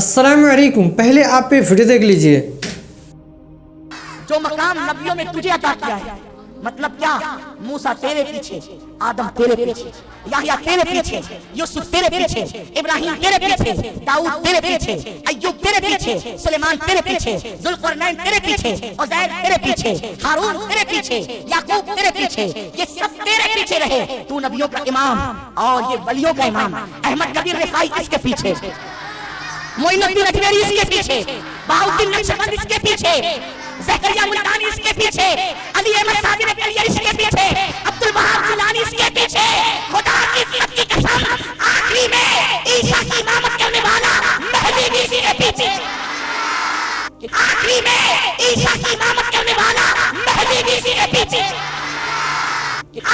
السلام علیکم، پہلے آپ پہ ویڈیو دیکھ لیجئے۔ جو مقام نبیوں میں تجھے عطا کیا ہے، مطلب کیا؟ موسیٰ تیرے پیچھے، آدم تیرے پیچھے، یحییٰ تیرے پیچھے، یوسف تیرے پیچھے، ابراہیم تیرے پیچھے، داؤد تیرے پیچھے، ایوب تیرے پیچھے، سلیمان تیرے پیچھے، ذوالقرنین تیرے پیچھے، عزیر تیرے پیچھے، ہارون تیرے پیچھے، یعقوب تیرے پیچھے، یہ سب تیرے پیچھے رہے۔ تو نبیوں کا امام اور یہ ولیوں کا امام۔ احمد کبیر رفاعی اس کے پیچھے، معین الدین اجمیری اس کے پیچھے، بہاؤالدین نقشبند اس کے پیچھے، زکریا ملتانی اس کے پیچھے، علی احمد صادق کلیہ اس کے پیچھے، عبدالوہاب جیلانی اس کے پیچھے۔ خدا کی عزت کی قسم، آخری میں عیسیٰ کی امامت کرنے والا مہدی بھی اسی کے پیچھے، آخری میں عیسیٰ کی امامت کرنے والا مہدی بھی اسی کے پیچھے،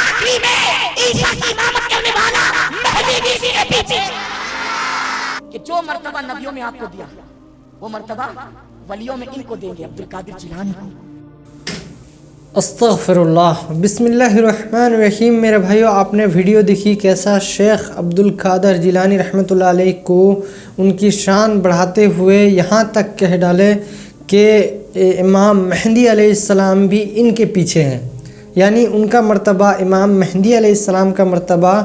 آخری میں عیسیٰ کی امامت کرنے والا مہدی بھی اسی کے پیچھے۔ کہ جو مرتبہ نبیوں میں آپ کو دیا وہ مرتبہ ولیوں میں ان کو دیں گے، عبدالقادر جیلانی کو۔ استغفر اللہ۔ بسم اللہ الرحمن الرحیم۔ میرے بھائیو، آپ نے ویڈیو دیکھی کیسا شیخ عبدالقادر جیلانی رحمۃ اللہ علیہ کو ان کی شان بڑھاتے ہوئے یہاں تک کہہ ڈالے کہ امام مہدی علیہ السلام بھی ان کے پیچھے ہیں، یعنی ان کا مرتبہ، امام مہدی علیہ السلام کا مرتبہ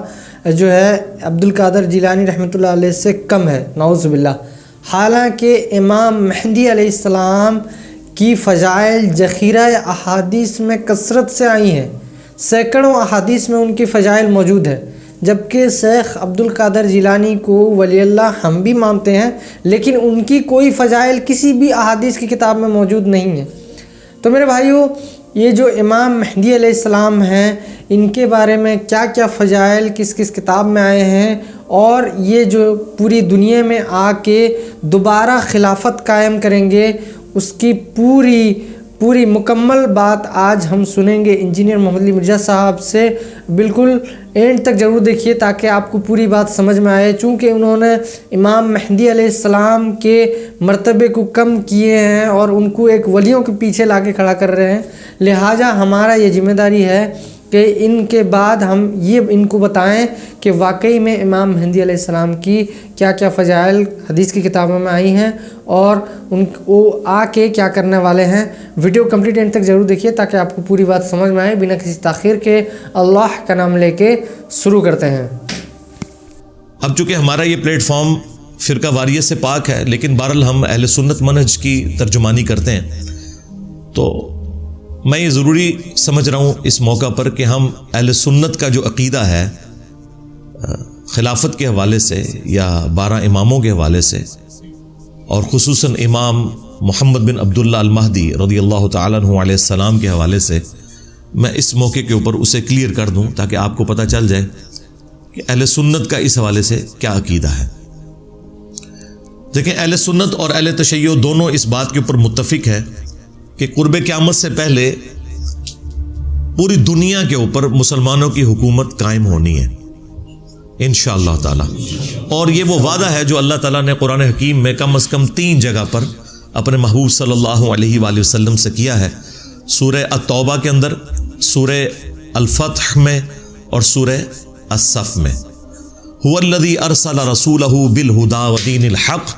جو ہے عبدالقادر جیلانی رحمۃ اللہ علیہ سے کم ہے، نعوذ باللہ۔ حالانکہ امام مہدی علیہ السلام کی فضائل ذخیرہ احادیث میں کثرت سے آئی ہیں، سینکڑوں احادیث میں ان کی فضائل موجود ہے، جبکہ شیخ عبدالقادر جیلانی کو ولی اللہ ہم بھی مانتے ہیں، لیکن ان کی کوئی فضائل کسی بھی احادیث کی کتاب میں موجود نہیں ہے۔ تو میرے بھائیو، یہ جو امام مہدی علیہ السلام ہیں، ان کے بارے میں کیا کیا فضائل کس کس کتاب میں آئے ہیں، اور یہ جو پوری دنیا میں آ کے دوبارہ خلافت قائم کریں گے، اس کی پوری مکمل بات آج ہم سنیں گے انجینئر محمد علی مرزا صاحب سے۔ بالکل اینڈ تک ضرور دیکھیے تاکہ آپ کو پوری بات سمجھ میں آئے، چونکہ انہوں نے امام مہدی علیہ السلام کے مرتبے کو کم کیے ہیں اور ان کو ایک ولیوں کے پیچھے لا کے کھڑا کر رہے ہیں، لہٰذا ہمارا یہ ذمہ داری ہے کہ ان کے بعد ہم یہ ان کو بتائیں کہ واقعی میں امام مہدی علیہ السلام کی کیا کیا فضائل حدیث کی کتابوں میں آئی ہیں اور ان کو آ کے کیا کرنے والے ہیں۔ ویڈیو کمپلیٹ اینڈ تک ضرور دیکھیے تاکہ آپ کو پوری بات سمجھ میں آئے۔ بنا کسی تاخیر کے اللہ کا نام لے کے شروع کرتے ہیں۔ اب چونکہ ہمارا یہ پلیٹ فارم فرقہ واریت سے پاک ہے، لیکن بہرحال ہم اہل سنت منہج کی ترجمانی کرتے ہیں، تو میں یہ ضروری سمجھ رہا ہوں اس موقع پر کہ ہم اہل سنت کا جو عقیدہ ہے خلافت کے حوالے سے یا 12 اماموں کے حوالے سے، اور خصوصاً امام محمد بن عبداللہ المہدی رضی اللہ تعالیٰ عنہ علیہ السلام کے حوالے سے، میں اس موقع کے اوپر اسے کلیئر کر دوں تاکہ آپ کو پتہ چل جائے کہ اہل سنت کا اس حوالے سے کیا عقیدہ ہے۔ دیکھیں، اہل سنت اور اہل تشیع دونوں اس بات کے اوپر متفق ہے کہ قرب قیامت سے پہلے پوری دنیا کے اوپر مسلمانوں کی حکومت قائم ہونی ہے انشاءاللہ تعالی، اور یہ وہ وعدہ ہے جو اللہ تعالیٰ نے قرآن حکیم میں کم از کم 3 جگہ پر اپنے محبوب صلی اللہ علیہ وآلہ وسلم سے کیا ہے، سورہ التوبہ کے اندر، سورہ الفتح میں اور سورہ الصف میں۔ هو الذی ارسل رسولہ بالہدی ودین الحق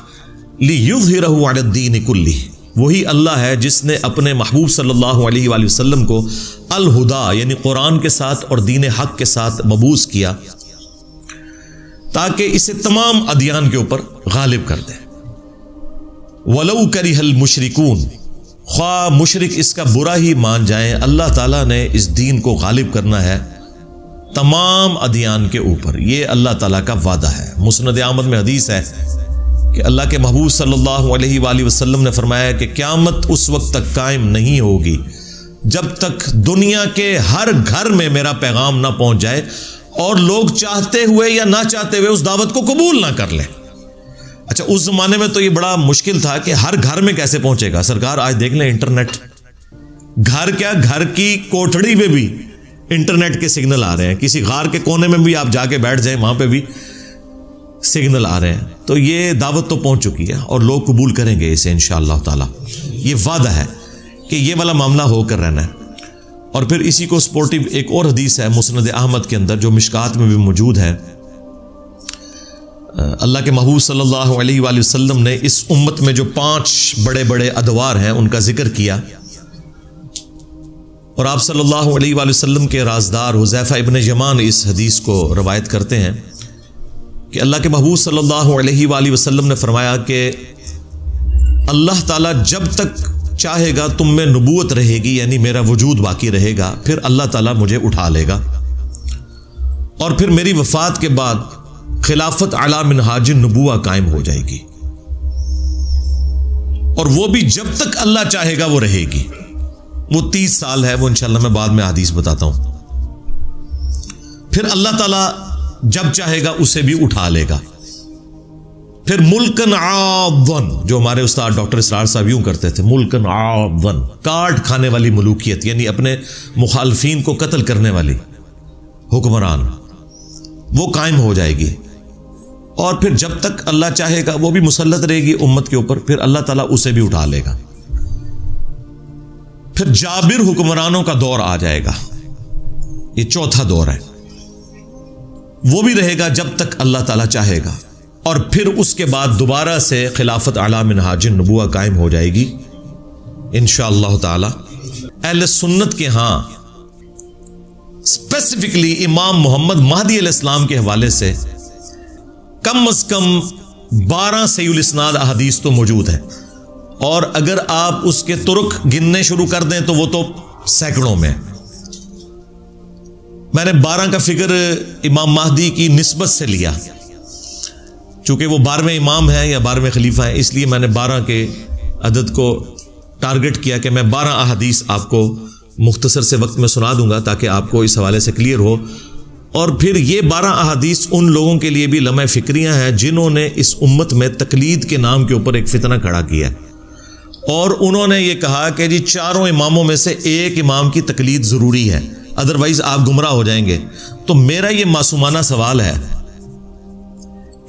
لیظہرہ علی الدین کلہ، وہی اللہ ہے جس نے اپنے محبوب صلی اللہ علیہ وآلہ وسلم کو الہدا یعنی قرآن کے ساتھ اور دین حق کے ساتھ مبعوث کیا تاکہ اسے تمام ادیان کے اوپر غالب کر دے۔ وَلَوْ كَرِهَ الْمُشْرِكُونَ، خواہ مشرک اس کا برا ہی مان جائیں، اللہ تعالیٰ نے اس دین کو غالب کرنا ہے تمام ادیان کے اوپر، یہ اللہ تعالیٰ کا وعدہ ہے۔ مسند احمد میں حدیث ہے کہ اللہ کے محبوب صلی اللہ علیہ وآلہ وسلم نے فرمایا کہ قیامت اس وقت تک قائم نہیں ہوگی جب تک دنیا کے ہر گھر میں میرا پیغام نہ پہنچ جائے اور لوگ چاہتے ہوئے یا نہ چاہتے ہوئے اس دعوت کو قبول نہ کر لیں۔ اچھا، اس زمانے میں تو یہ بڑا مشکل تھا کہ ہر گھر میں کیسے پہنچے گا۔ سرکار آج دیکھ لیں انٹرنیٹ، گھر کیا، گھر کی کوٹھڑی میں بھی انٹرنیٹ کے سگنل آ رہے ہیں، کسی غار کے کونے میں بھی آپ جا کے بیٹھ جائیں وہاں پہ بھی سگنل آ رہے ہیں، تو یہ دعوت تو پہنچ چکی ہے اور لوگ قبول کریں گے اسے انشاءاللہ تعالی۔ یہ وعدہ ہے کہ یہ والا معاملہ ہو کر رہنا ہے۔ اور پھر اسی کو سپورٹیو ایک اور حدیث ہے مسند احمد کے اندر جو مشکات میں بھی موجود ہے، اللہ کے محبوب صلی اللہ علیہ وآلہ وسلم نے اس امت میں جو 5 بڑے بڑے ادوار ہیں ان کا ذکر کیا، اور آپ صلی اللہ علیہ وآلہ وسلم کے رازدار حذیفہ ابن یمان اس حدیث کو روایت کرتے ہیں کہ اللہ کے محبوب صلی اللہ علیہ وآلہ وسلم نے فرمایا کہ اللہ تعالیٰ جب تک چاہے گا تم میں نبوت رہے گی، یعنی میرا وجود باقی رہے گا، پھر اللہ تعالیٰ مجھے اٹھا لے گا، اور پھر میری وفات کے بعد خلافت علی منہاج النبوہ قائم ہو جائے گی، اور وہ بھی جب تک اللہ چاہے گا وہ رہے گی۔ وہ 30 سال ہے، وہ انشاءاللہ میں بعد میں حدیث بتاتا ہوں۔ پھر اللہ تعالیٰ جب چاہے گا اسے بھی اٹھا لے گا۔ پھر ملکن عاضن، جو ہمارے استاد ڈاکٹر اسرار صاحب یوں کرتے تھے، ملکن عاضن، کاٹ کھانے والی ملوکیت، یعنی اپنے مخالفین کو قتل کرنے والی حکمران، وہ قائم ہو جائے گی، اور پھر جب تک اللہ چاہے گا وہ بھی مسلط رہے گی امت کے اوپر، پھر اللہ تعالیٰ اسے بھی اٹھا لے گا۔ پھر جابر حکمرانوں کا دور آ جائے گا، یہ چوتھا دور ہے، وہ بھی رہے گا جب تک اللہ تعالیٰ چاہے گا، اور پھر اس کے بعد دوبارہ سے خلافت علی منہاج النبوہ قائم ہو جائے گی انشاءاللہ تعالی۔ اہل سنت کے ہاں اسپیسیفکلی امام محمد مہدی علیہ السلام کے حوالے سے کم از کم 12 صحیح الاسناد احادیث تو موجود ہیں، اور اگر آپ اس کے طرق گننے شروع کر دیں تو وہ تو سینکڑوں میں۔ میں نے 12 کا فگر امام مہدی کی نسبت سے لیا، چونکہ وہ 12ویں امام ہیں یا 12ویں خلیفہ ہیں، اس لیے میں نے 12 کے عدد کو ٹارگٹ کیا کہ میں 12 احادیث آپ کو مختصر سے وقت میں سنا دوں گا تاکہ آپ کو اس حوالے سے کلیئر ہو۔ اور پھر یہ 12 احادیث ان لوگوں کے لیے بھی لمحہ فکریاں ہیں جنہوں نے اس امت میں تقلید کے نام کے اوپر ایک فتنہ کھڑا کیا ہے، اور انہوں نے یہ کہا کہ جی 4 اماموں میں سے ایک امام کی تقلید ضروری ہے، ادروائز آپ گمراہ ہو جائیں گے۔ تو میرا یہ معصومانہ سوال ہے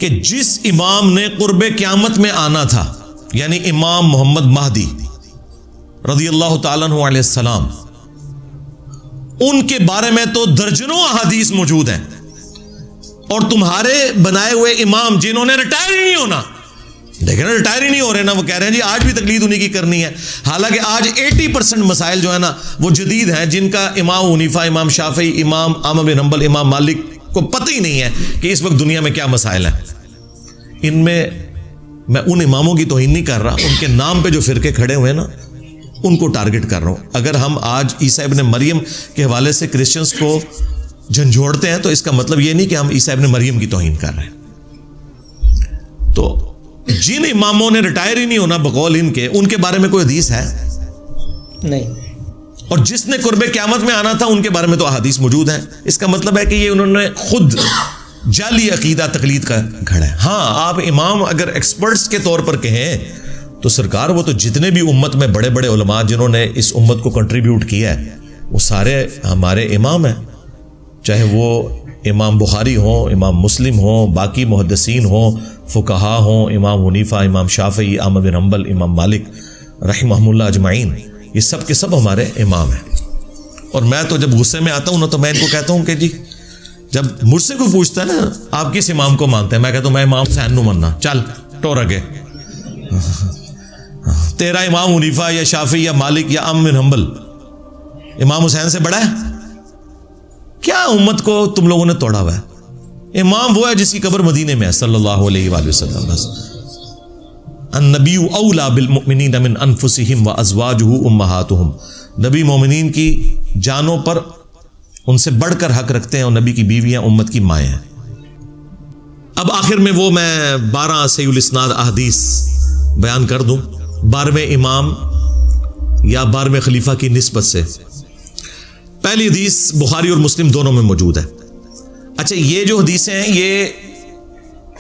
کہ جس امام نے قرب قیامت میں آنا تھا، یعنی امام محمد مہدی رضی اللہ تعالیٰ عنہ علیہ السلام، ان کے بارے میں تو درجنوں احادیث موجود ہیں، اور تمہارے بنائے ہوئے امام جنہوں نے ریٹائر ہی نہیں ہونا، دیکھیں نا ریٹائر ہی نہیں ہو رہے نا، وہ کہہ رہے ہیں جی آج بھی تقلید انہی کی کرنی ہے، حالانکہ آج 80% مسائل جو ہے نا وہ جدید ہیں، جن کا امام حنیفہ، امام شافعی، امام احمد بن حنبل، امام مالک کو پتہ ہی نہیں ہے کہ اس وقت دنیا میں کیا مسائل ہیں۔ ان میں ان اماموں کی توہین نہیں کر رہا، ان کے نام پہ جو فرقے کھڑے ہوئے نا ان کو ٹارگٹ کر رہا ہوں۔ اگر ہم آج عیسیٰ ابن مریم کے حوالے سے کرسچنز کو جھنجھوڑتے ہیں تو اس کا مطلب یہ نہیں کہ ہم عیسیٰ ابن مریم کی توہین کر رہے ہیں۔ تو جن اماموں نے ریٹائر ہی نہیں ہونا بقول ان کے بارے میں کوئی حدیث ہے نہیں، اور جس نے قرب قیامت میں آنا تھا ان کے بارے میں تو احادیث موجود ہیں۔ اس کا مطلب ہے کہ یہ انہوں نے خود جعلی عقیدہ تقلید کا گھڑا ہے۔ ہاں آپ امام اگر ایکسپرٹس کے طور پر کہیں تو سرکار وہ تو جتنے بھی امت میں بڑے بڑے علماء جنہوں نے اس امت کو کنٹریبیوٹ کیا ہے وہ سارے ہمارے امام ہیں، چاہے وہ امام بخاری ہوں، امام مسلم ہوں، باقی محدثین ہوں، فقہا ہوں، امام حنیفہ، امام شافعی، احمد بن حنبل، امام مالک رحمہم اللہ اجمعین، یہ سب کے سب ہمارے امام ہیں۔ اور میں تو جب غصے میں آتا ہوں نا تو میں ان کو کہتا ہوں کہ جی جب مجھ سے کوئی پوچھتا ہے نا آپ کس امام کو مانتے ہیں، میں کہتا ہوں میں امام حسین نو مننا، چل ٹور اگے، تیرا امام حنیفہ یا شافعی یا مالک یا احمد بن حنبل امام حسین سے بڑا ہے؟ کیا امت کو تم لوگوں نے توڑا ہوا ہے؟ امام وہ ہے جس کی قبر مدینے میں ہے صلی اللہ علیہ وآلہ وسلم۔ بس النبی اولا بالمؤمنین من انفسہم وازواجہ امہاتہم، نبی مومنین کی جانوں پر ان سے بڑھ کر حق رکھتے ہیں، اور نبی کی بیویاں امت کی مائیں ہیں۔ اب آخر میں وہ میں 12 صحیح الاسناد احادیث بیان کر دوں 12ویں امام یا 12ویں خلیفہ کی نسبت سے۔ پہلی حدیث بخاری اور مسلم دونوں میں موجود ہے۔ اچھا یہ جو حدیثیں ہیں یہ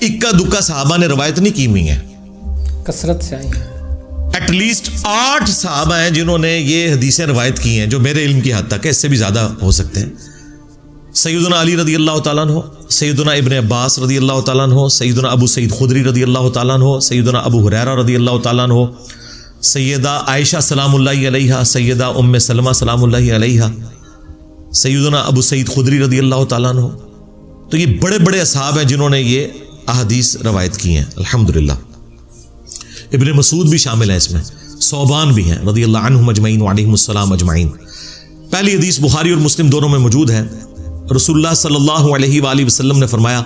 اکا دکا صحابہ نے روایت نہیں کی ہوئی ہیں، کثرت سے آئی ہیں۔ ایٹ لیسٹ 8 صحابہ ہیں جنہوں نے یہ حدیثیں روایت کی ہیں، جو میرے علم کی حد تک ہے، اس سے بھی زیادہ ہو سکتے ہیں۔ سیدنا علی رضی اللہ تعالیٰ عنہ، سیدنا ابن عباس رضی اللہ تعالیٰ عنہ، سیدنا ابو سعید خدری رضی اللہ تعالیٰ عنہ، سیدنا ابو ہریرہ رضی اللہ تعالیٰ عنہ، سیدہ عائشہ سلام اللہ علیہا، سیدہ ام سلمہ سلام اللہ علیہا، سیدنا ابو سعید خدری رضی اللہ تعالیٰ عنہ۔ تو یہ بڑے بڑے اصحاب ہیں جنہوں نے یہ अहादीस रवायत की हैं अल्हम्दुलिल्लाह। इब्न मसूद भी शामिल हैं इसमें, सौबान भी हैं रज़ियल्लाहु अन्हुम अजमईन व अलैहिमुस्सलाम अजमईन। पहली हदीस बुखारी और मुस्लिम दोनों में मौजूद है। रसूलुल्लाह सल्लल्लाहु अलैहि वसल्लम ने फरमाया,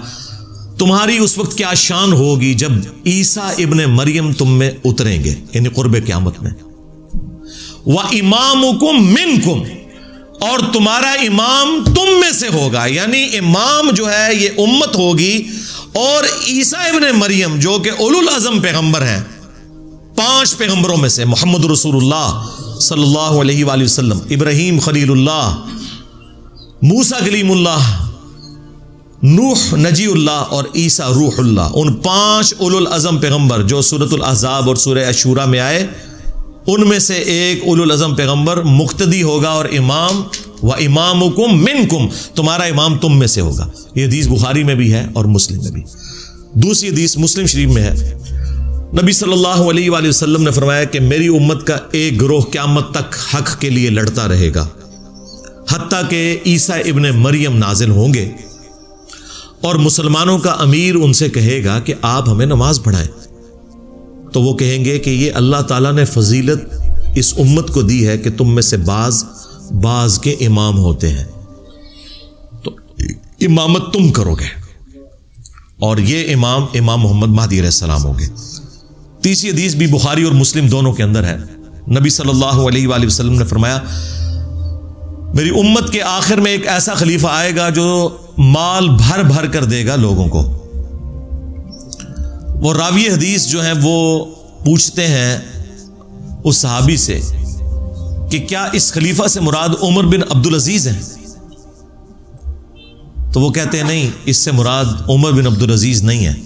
तुम्हारी उस वक्त क्या शान होगी जब ईसा इब्ने मरियम तुम में उतरेंगे, यानी कुर्बे क़यामत में। व इमामुकुम मिनकुम, और तुम्हारा इमाम तुम में से होगा, यानी इमाम जो है ये उम्मत होगी। और ईसा इब्ने मरियम जो कि उलुल अज़म पैगंबर हैं, 5 पैगंबरों में से, मोहम्मद रसूलुल्लाह सल्लल्लाहु अलैहि वसल्लम, इब्राहीम खलीलुल्लाह, मूसा कलीमुल्लाह, नूह नजीउल्लाह और ईसा रूहुल्लाह, उन 5 उलुल अज़म पैगंबर जो सूरतुल अहज़ाब और सूरह अशूरा में आए, उनमें से एक उलुल अज़म पैगंबर मुक्तदी होगा और इमाम, व इमामुकुम मिनकुम, तुम्हारा इमाम तुम में से होगा। ये हदीस बुखारी में भी है और मुस्लिम में भी। दूसरी हदीस मुस्लिम शरीफ में है, नबी सल्लल्लाहु अलैहि वसल्लम ने फरमाया कि मेरी उम्मत का एक गिरोह क़यामत तक हक के लिए लड़ता रहेगा, हत्ता कि ईसा इब्ने मरियम नाजिल होंगे और मुसलमानों का अमीर उनसे कहेगा कि आप हमें नमाज पढ़ाएं, तो वो कहेंगे कि ये अल्लाह ताला ने फजीलत इस उम्मत को दी है कि तुम में से बाज के इमाम होते हैं, तो इमामत तुम करोगे और ये इमाम मोहम्मद महदी अलैहिस्सलाम होंगे। तीसरी हदीस भी बुखारी और मुस्लिम दोनों के अंदर है। नबी सल्लल्लाहु अलैहि वसल्लम ने फरमाया, मेरी उम्मत के आखिर में एक ऐसा खलीफा आएगा जो माल भर भर कर देगा लोगों को। वो रावी हदीस जो है वो पूछते हैं उस सहाबी से कि क्या इस खलीफा से मुराद उमर बिन अब्दुल अजीज हैं? तो वो कहते हैं नहीं, इससे मुराद उमर बिन अब्दुल अजीज नहीं है,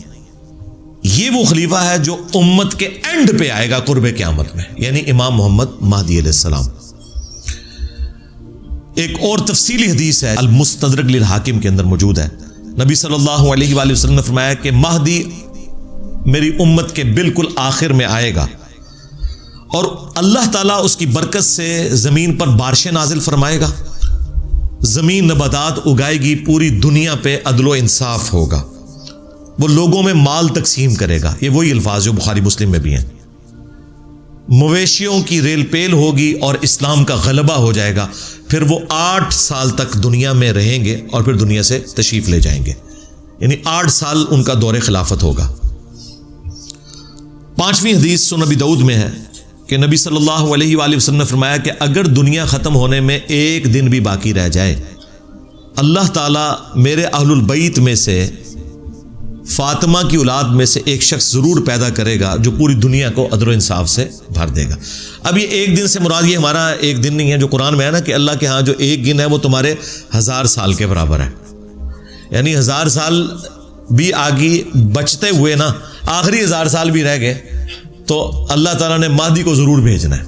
ये वो खलीफा है जो उम्मत के एंड पे आएगा कुर्बे क़यामत में, यानी इमाम मोहम्मद महदी अलैहिस्सलाम। एक और तफसीली हदीस है, अल मुस्तदरक लिल हाकिम के अंदर मौजूद है। नबी सल्लल्लाहु अलैहि वसल्लम ने फरमाया कि महदी मेरी उम्मत के बिल्कुल आखिर में आएगा और अल्लाह ताला उसकी बरकत से जमीन पर बारिशें नाजिल फरमाएगा, जमीन नबातात उगाएगी, पूरी दुनिया पे अदलो इंसाफ होगा, वो लोगों में माल तकसीम करेगा। ये वही अल्फाज जो बुखारी मुस्लिम में भी हैं। मवेशियों की रेल पेल होगी और इस्लाम का गलबा हो जाएगा। फिर वो 8 साल तक दुनिया में रहेंगे और फिर दुनिया से तशरीफ ले जाएंगे, यानी 8 साल उनका दौरे खिलाफत होगा। 5वीं हदीस सुनन अबी दाऊद में है कि नबी सल्लल्लाहु अलैहि वसल्लम ने फरमाया कि अगर दुनिया ख़त्म होने में एक दिन भी बाकी रह जाए, अल्लाह ताला मेरे अहलुल बैत में से फातिमा की औलाद में से एक शख्स ज़रूर पैदा करेगा जो पूरी दुनिया को अदल इंसाफ से भर देगा। अब ये एक दिन से मुराद ये हमारा एक दिन नहीं है जो कुरान में है ना कि अल्लाह के यहाँ जो एक दिन है वो तुम्हारे 1000 साल के बराबर है, यानी 1000 साल भी आगे बचते हुए ना आखिरी 1000 साल भी रह गए तो अल्लाह ताला ने महदी को ज़रूर भेजना है।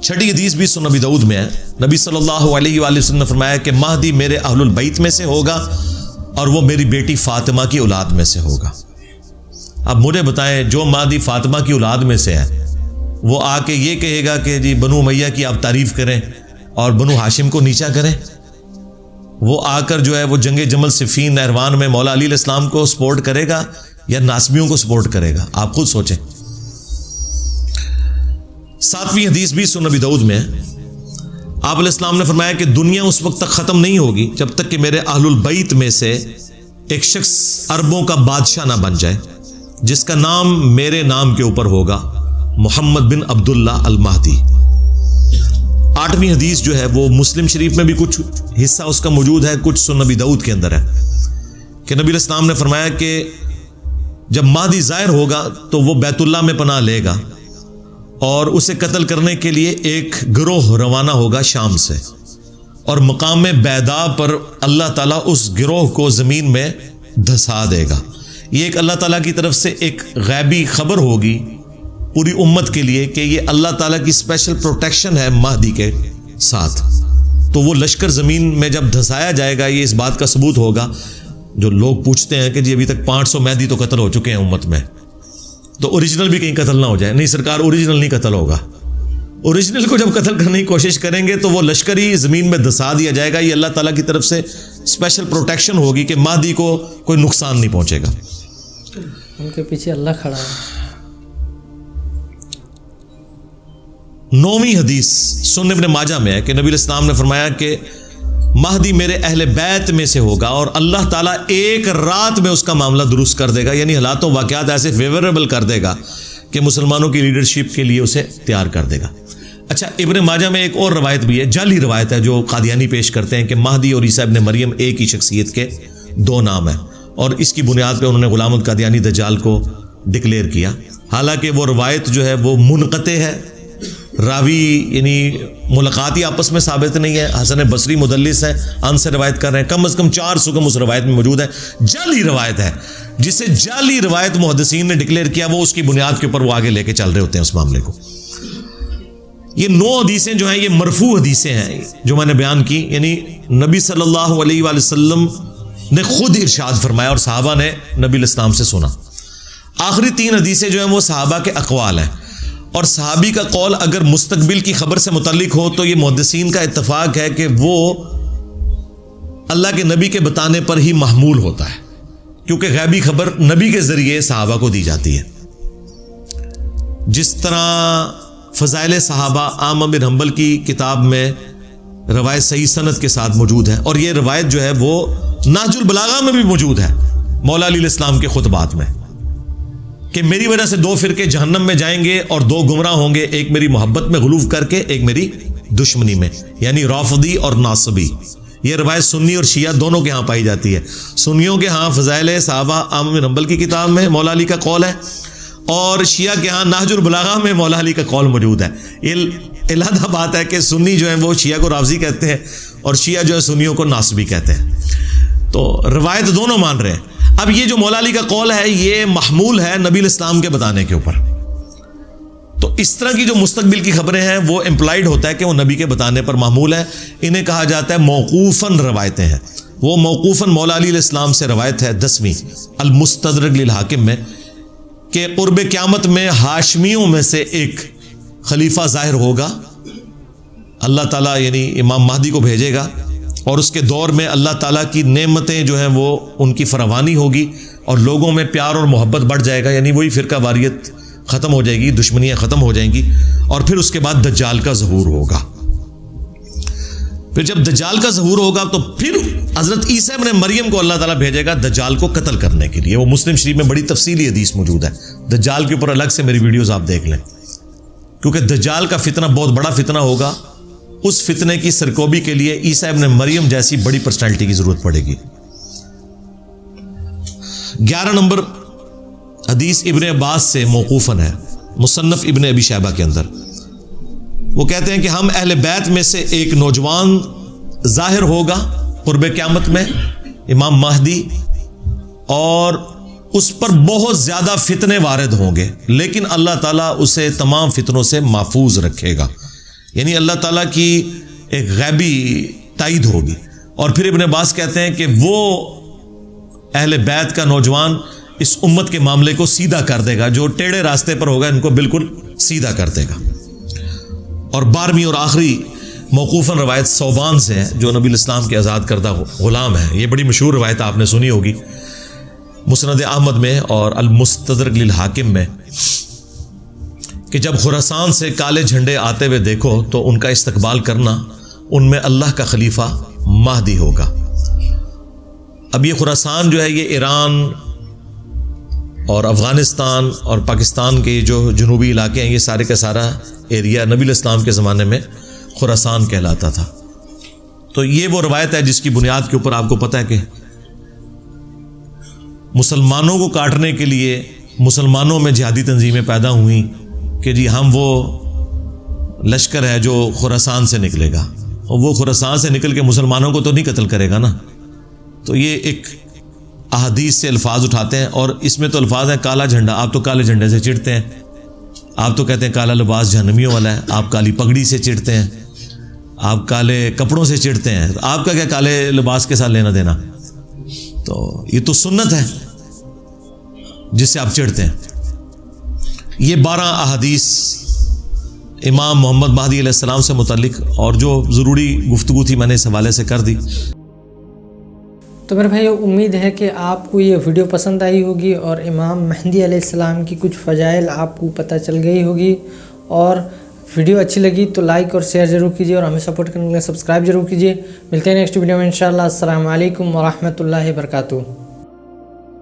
6ठी हदीस भी सुनन अबी दाऊद में है। नबी सल्लल्लाहु अलैहि वसल्लम ने फरमाया कि महदी मेरे अहलुल बैत में से होगा और वो मेरी बेटी फातिमा की औलाद में से होगा। अब मुझे बताएं, जो महदी फातिमा की औलाद में से है वो आके ये कहेगा कि जी बनु उमैया की आप तारीफ करें और बनु हाशिम को नीचा करें? वो आकर जो है वो जंगे जमल सिफीन नहरवान में मौला अली इस्लाम को सपोर्ट करेगा या नासबियों को सपोर्ट करेगा? आप खुद सोचें। 7वीं हदीस भी सुनन अबी दाऊद में है। आप अलैहिस्सलाम ने फरमाया कि दुनिया उस वक्त तक ख़त्म नहीं होगी जब तक कि मेरे अहलुल बैत में से एक शख्स अरबों का बादशाह ना बन जाए जिसका नाम मेरे नाम के ऊपर होगा, मोहम्मद बिन अब्दुल्ला अल महदी। 8वीं हदीस जो है वो मुस्लिम शरीफ में भी कुछ हिस्सा उसका मौजूद है, कुछ सुनन अबी दाऊद के अंदर है कि नबी अलैहिस्सलाम ने फरमाया कि जब महदी ज़ाहिर होगा तो वो बैतुल्लाह में पनाह लेगा और उसे कत्ल करने के लिए एक गिरोह रवाना होगा शाम से, और मकाम बैदा पर अल्लाह ताला उस गिरोह को ज़मीन में धंसा देगा। ये एक अल्लाह ताला की तरफ से एक गैबी खबर होगी पूरी उम्मत के लिए कि ये अल्लाह ताला की स्पेशल प्रोटेक्शन है महदी के साथ। तो वो लश्कर ज़मीन में जब धंसाया जाएगा, ये इस बात का सबूत होगा। जो लोग पूछते हैं कि जी अभी तक 500 महदी तो कत्ल हो चुके हैं उम्मत में, तो ओरिजिनल भी कहीं कत्ल ना हो जाए। नहीं सरकार, ओरिजिनल नहीं कत्ल होगा। ओरिजिनल को जब कत्ल करने की कोशिश करेंगे तो वो लश्कर ही ज़मीन में धंसा दिया जाएगा। ये अल्लाह ताला की तरफ से स्पेशल प्रोटेक्शन होगी कि महदी को कोई नुकसान नहीं पहुंचेगा। उनके पीछे अल्लाह खड़ा है। 9वीं हदीस सुन्न इब्न माजा में है कि नबी इस्लाम ने फरमाया कि महदी मेरे अहले बैत में से होगा और अल्लाह ताला एक रात में उसका मामला दुरुस्त कर देगा, यानी हालातों वाक़यात ऐसे फेवरेबल कर देगा कि मुसलमानों की लीडरशिप के लिए उसे तैयार कर देगा। अच्छा, इब्न माजा में एक और रवायत भी है, जाली रवायत है, जो कादियानी पेश करते हैं कि महदी और ईसा इब्न मरियम एक ही शख्सियत के दो नाम हैं और इसकी बुनियाद पर उन्होंने गुलाम कादियानी दज्जाल को डिक्लेयर किया। हालांकि वो रवायत जो है वो मुनक़ते है, रावी यानी मुलाकात ही आपस में साबित नहीं है। हसन बसरी मुदल्लिस है, अन से रवायत कर रहे हैं, कम से कम 4 सुगम उस रवायत में मौजूद है। जाली रवायत है, जिसे जाली रवायत मुहद्दिसीन ने डिक्लेयर किया, वो उसकी बुनियाद के ऊपर वो आगे लेके चल रहे होते हैं उस मामले को। ये 9 हदीसें जो हैं ये मरफू हदीसें हैं जो मैंने बयान की, यानी नबी सल्लल्लाहु अलैहि वसल्लम ने खुद इरशाद फरमाया और सहाबा ने नबी इस्लाम से सुना। आखिरी 3 हदीसें जो हैं वो सहाबा के अक़वाल हैं और सहाबी का कौल अगर मुस्तकबिल की खबर से मुतल्लिक हो तो ये मुहद्दिसीन का इत्तफाक है कि वो अल्लाह के नबी के बताने पर ही महमूल होता है, क्योंकि गैबी खबर नबी के जरिए सहाबा को दी जाती है। जिस तरह फ़ज़ाइल सहाबा आम बिन हंबल की किताब में रवायत सही सनद के साथ मौजूद है और ये रवायत जो है वो नाजुल बलागा में भी मौजूद है, मौला अली इस्लाम के खुतबात में, कि मेरी वजह से 2 फिरके जहन्नम में जाएंगे और 2 गुमराह होंगे, एक मेरी मोहब्बत में गुलूफ करके, एक मेरी दुश्मनी में, यानी राफदी और नासबी। ये रवायत सुन्नी और शिया दोनों के यहाँ पाई जाती है। सुन्नियों के यहाँ फ़ज़ाइल सहाबा आम बिन हंबल की किताब में मौला अली का कौल है और शिया के यहाँ नाहजुल बलागा में मौला अली का कौल मौजूद है। अलहदा बात है कि सुन्नी जो है वो शिया को राफ़ज़ी कहते हैं और शिया जो है सुन्नियों को नासबी कहते हैं। तो रवायत दोनों मान रहे हैं। अब ये जो मौला अली का कौल है ये महमूल है नबी इस्लाम के बताने के ऊपर। तो इस तरह की जो मुस्तकबिल की खबरें हैं वो इम्प्लाइड होता है कि वो नबी के बताने पर मामूल है। इन्हें कहा जाता है मौकूफ़न रवायतें हैं। वो मौकूफ़न मौला अली इस्लाम से रवायत है 10वीं अल मुस्तदरक लिल हाकिम में कि क़ुर्ब क़यामत में हाशमियों में से एक खलीफा ज़ाहिर होगा। अल्लाह ताला यानी इमाम महदी को भेजेगा और उसके दौर में अल्लाह ताला की नेमतें जो हैं वो उनकी फरावानी होगी और लोगों में प्यार और मोहब्बत बढ़ जाएगा, यानी वही फ़िरका वारियत ख़त्म हो जाएगी, दुश्मनियाँ ख़त्म हो जाएंगी और फिर उसके बाद दज्जाल का ज़हूर होगा। फिर जब दज्जाल का ज़हूर होगा तो फिर हज़रत ईसा इब्न मरियम को अल्लाह ताला भेजेगा दज्जाल को कत्ल करने के लिए। वो मुस्लिम शरीफ में बड़ी तफसीली हदीस मौजूद है। दज्जाल के ऊपर अलग से मेरी वीडियोज़ आप देख लें, क्योंकि दज्जाल का फितना बहुत बड़ा फितना होगा। उस फितने की सरकोबी के लिए ईसा इब्न मरियम जैसी बड़ी पर्सनैलिटी की ज़रूरत पड़ेगी। 11 नंबर हदीस इब्न अब्बास से मौकूफ़न है, मुसन्नफ़ इब्न अबी शैबा के अंदर। वो कहते हैं कि हम अहले बैत में से एक नौजवान ज़ाहिर होगा क़ुर्ब क़यामत में, इमाम महदी, और उस पर बहुत ज़्यादा फितने वारिद होंगे, लेकिन अल्लाह ताला उसे तमाम फितनों से महफूज रखेगा, यानी अल्लाह ताला की एक गैबी ताईद होगी। और फिर इब्न अब्बास कहते हैं कि वो अहले बैत का नौजवान इस उम्मत के मामले को सीधा कर देगा, जो टेढ़े रास्ते पर होगा इनको बिल्कुल सीधा कर देगा। और 12वीं और आखिरी मौकूफ़न रवायत सौबान से है, जो नबी इस्लाम के आज़ाद करदा ग़ुलाम है। ये बड़ी मशहूर रवायत आपने सुनी होगी, मुस्नद अहमद में और अल मुस्तदरक लिल हाकिम में, कि जब खुरासान से काले झंडे आते हुए देखो तो उनका इस्तकबाल करना, उनमें अल्लाह का खलीफा महदी होगा। अब ये खुरासान जो है ये ईरान और अफ़गानिस्तान और पाकिस्तान के जो जनूबी इलाके हैं, ये सारे का सारा एरिया नबी इस्लाम के ज़माने में खुरासान कहलाता था। तो ये वो रवायत है जिसकी बुनियाद के ऊपर आपको पता है कि मुसलमानों को काटने के लिए मुसलमानों में जिहादी तंजीमें पैदा हुई कि जी हम वो लश्कर है जो खुरासान से निकलेगा, और वो खुरासान से निकल के मुसलमानों को तो नहीं कत्ल करेगा ना। तो ये एक अहादीस से अल्फाज उठाते हैं और इसमें तो अल्फाज हैं काला झंडा, आप तो काले झंडे से चिढ़ते हैं, आप तो कहते हैं काला लिबास जहन्नमियों वाला है, आप काली पगड़ी से चिढ़ते हैं, आप काले कपड़ों से चिढ़ते हैं, तो आपका क्या काले लिबास के साथ लेना देना। तो ये तो सुन्नत है जिससे आप चिढ़ते हैं। ये 12 अहादीस इमाम मोहम्मद महदी अलैहिस्सलाम से मुतल्लिक और जो ज़रूरी गुफ्तगू थी मैंने इस हवाले से कर दी। تو میرے بھائیو امید ہے کہ آپ کو یہ ویڈیو پسند آئی ہوگی اور امام مہدی علیہ السلام کی کچھ فضائل آپ کو پتہ چل گئی ہوگی، اور ویڈیو اچھی لگی تو لائک اور شیئر ضرور کیجیے اور ہمیں سپورٹ کرنے کے لیے سبسکرائب ضرور کیجیے۔ ملتے ہیں نیکسٹ ویڈیو میں انشاءاللہ۔ السلام علیکم ورحمۃ اللہ وبرکاتہ۔